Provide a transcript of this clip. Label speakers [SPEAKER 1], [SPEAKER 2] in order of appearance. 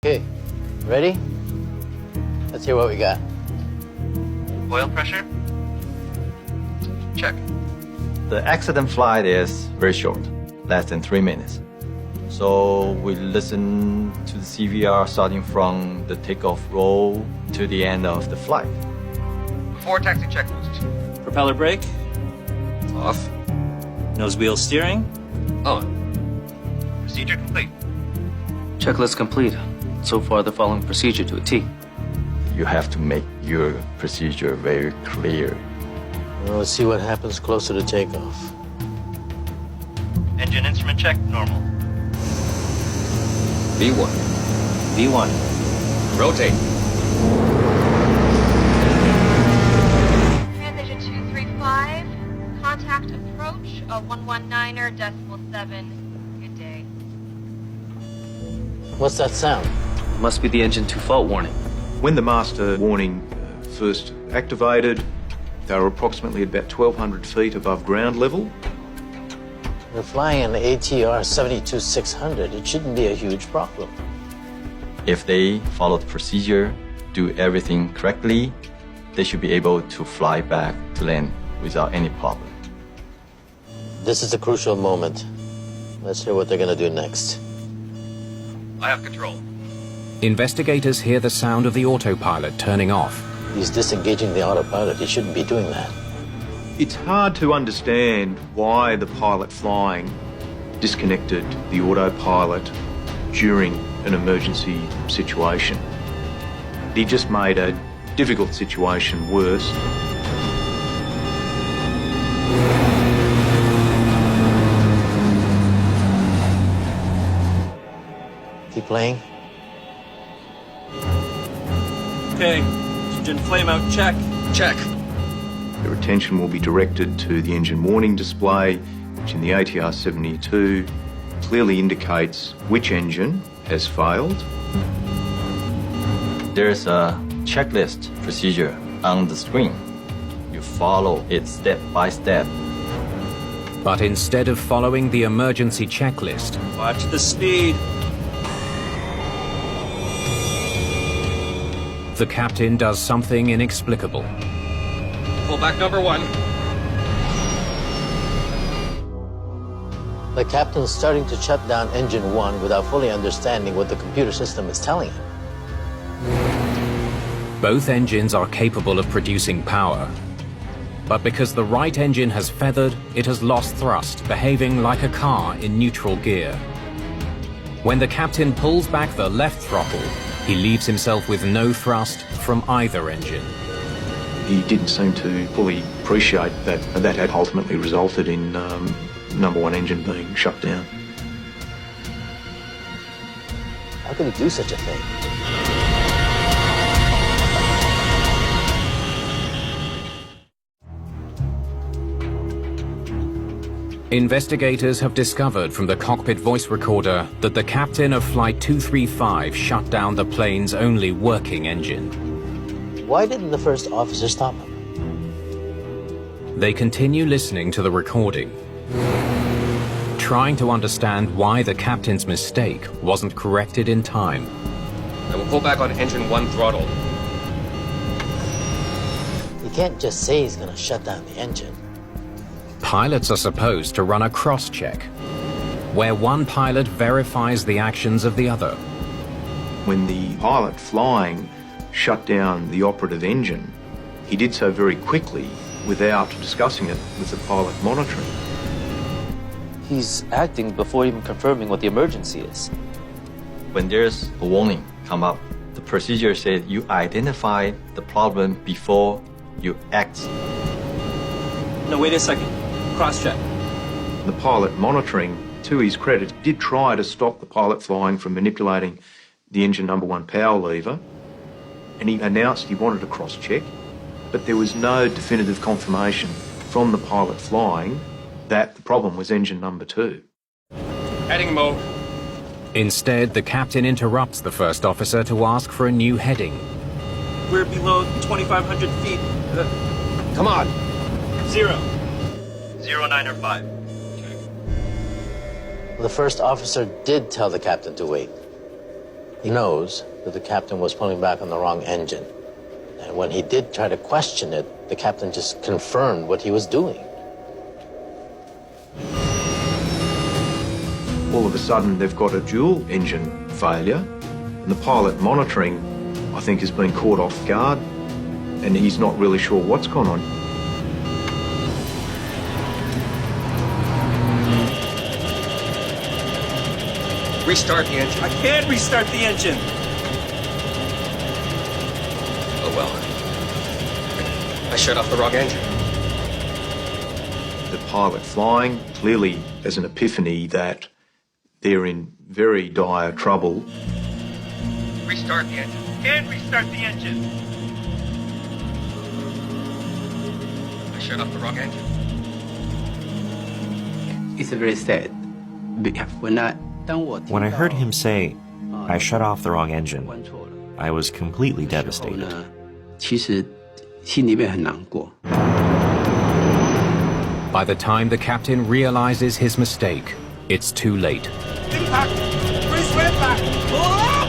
[SPEAKER 1] Okay, ready? Let's hear what we got.
[SPEAKER 2] Oil pressure? Check.
[SPEAKER 3] The accident flight is very short, less than 3 minutes. So we listen to the CVR starting from the takeoff roll to the end of the flight.
[SPEAKER 2] Before taxi checklist.
[SPEAKER 4] Propeller brake,
[SPEAKER 2] Off.
[SPEAKER 4] nose wheel steering.
[SPEAKER 2] On. Procedure complete.
[SPEAKER 5] Checklist complete. So far, the following procedure to a T.
[SPEAKER 3] You have to make your procedure very clear.
[SPEAKER 1] Well, let's see what happens closer to takeoff.
[SPEAKER 4] Engine instrument check, normal.
[SPEAKER 2] V1.
[SPEAKER 4] V1.
[SPEAKER 2] Rotate.
[SPEAKER 6] Transition 235, contact approach, a 119.7. Good day.
[SPEAKER 1] What's that sound?
[SPEAKER 5] Must be the engine 2 fault warning.
[SPEAKER 7] When the master warning first activated, they were approximately about 1,200 feet above ground level.
[SPEAKER 1] We're flying an ATR 72600. It shouldn't be a huge problem.
[SPEAKER 3] If they follow the procedure, do everything correctly, they should be able to fly back to land without any problem.
[SPEAKER 1] This is a crucial moment. Let's hear what they're going to do next.
[SPEAKER 2] I have control.
[SPEAKER 8] Investigators hear the sound of the autopilot turning off.
[SPEAKER 1] He's disengaging the autopilot. He shouldn't be doing that.
[SPEAKER 7] It's hard to understand why the pilot flying disconnected the autopilot during an emergency situation. He just made a difficult situation worse.
[SPEAKER 1] Keep playing.
[SPEAKER 4] Okay, engine flameout check.
[SPEAKER 2] Check.
[SPEAKER 7] Their attention will be directed to the engine warning display, which in the ATR 72 clearly indicates which engine has failed.
[SPEAKER 3] There's a checklist procedure on the screen. You follow it step by step.
[SPEAKER 8] But instead of following the emergency checklist,
[SPEAKER 4] Watch the speed.
[SPEAKER 8] the captain does something inexplicable.
[SPEAKER 2] Fullback number 1.
[SPEAKER 1] The captain's starting to shut down engine 1 without fully understanding what the computer system is telling him.
[SPEAKER 8] Both engines are capable of producing power. But because the right engine has feathered, it has lost thrust, behaving like a car in neutral gear. When the captain pulls back the left throttle, he leaves himself with no thrust from either engine.
[SPEAKER 7] He didn't seem to fully appreciate that that had ultimately resulted in number 1 engine being shut down.
[SPEAKER 1] How could he do such a thing?
[SPEAKER 8] Investigators have discovered from the cockpit voice recorder that the captain of Flight 235 shut down the plane's only working engine.
[SPEAKER 1] Why didn't the first officer stop him?
[SPEAKER 8] They continue listening to the recording, trying to understand why the captain's mistake wasn't corrected in time.
[SPEAKER 2] I will pull back on engine 1 throttle.
[SPEAKER 1] You can't just say he's going to shut down the engine.
[SPEAKER 8] Pilots are supposed to run a cross-check, where one pilot verifies the actions of the other.
[SPEAKER 7] When the pilot flying shut down the operative engine, he did so very quickly without discussing it with the pilot monitoring.
[SPEAKER 5] He's acting before even confirming what the emergency is.
[SPEAKER 3] When there's a warning come up, the procedure says you identify the problem before you act.
[SPEAKER 4] No, wait a second. Cross-check.
[SPEAKER 7] The pilot monitoring, to his credit, did try to stop the pilot flying from manipulating the engine number 1 power lever, and he announced he wanted a cross-check, but there was no definitive confirmation from the pilot flying that the problem was engine number 2.
[SPEAKER 2] Heading mode.
[SPEAKER 8] Instead, the captain interrupts the first officer to ask for a new heading.
[SPEAKER 4] We're below 2,500 feet.
[SPEAKER 2] Come on.
[SPEAKER 4] 0. 095.
[SPEAKER 1] The first officer did tell the captain to wait. He knows that the captain was pulling back on the wrong engine. And when he did try to question it, the captain just confirmed what he was doing.
[SPEAKER 7] All of a sudden, they've got a dual engine failure, and the pilot monitoring, I think, has been caught off guard, and he's not really sure what's gone on.
[SPEAKER 2] Restart the engine.
[SPEAKER 4] I can't restart the engine.
[SPEAKER 2] Oh, well. I shut off the wrong engine.
[SPEAKER 7] The pilot flying clearly has an epiphany that they're in very dire trouble.
[SPEAKER 2] Restart the engine.
[SPEAKER 4] Can't restart the engine.
[SPEAKER 2] I shut off the wrong engine.
[SPEAKER 9] It's very sad.
[SPEAKER 10] When I heard him say, I shut off the wrong engine, I was completely devastated.
[SPEAKER 8] By the time the captain realizes his mistake, it's too late.
[SPEAKER 4] Impact! Brace way back! Oh!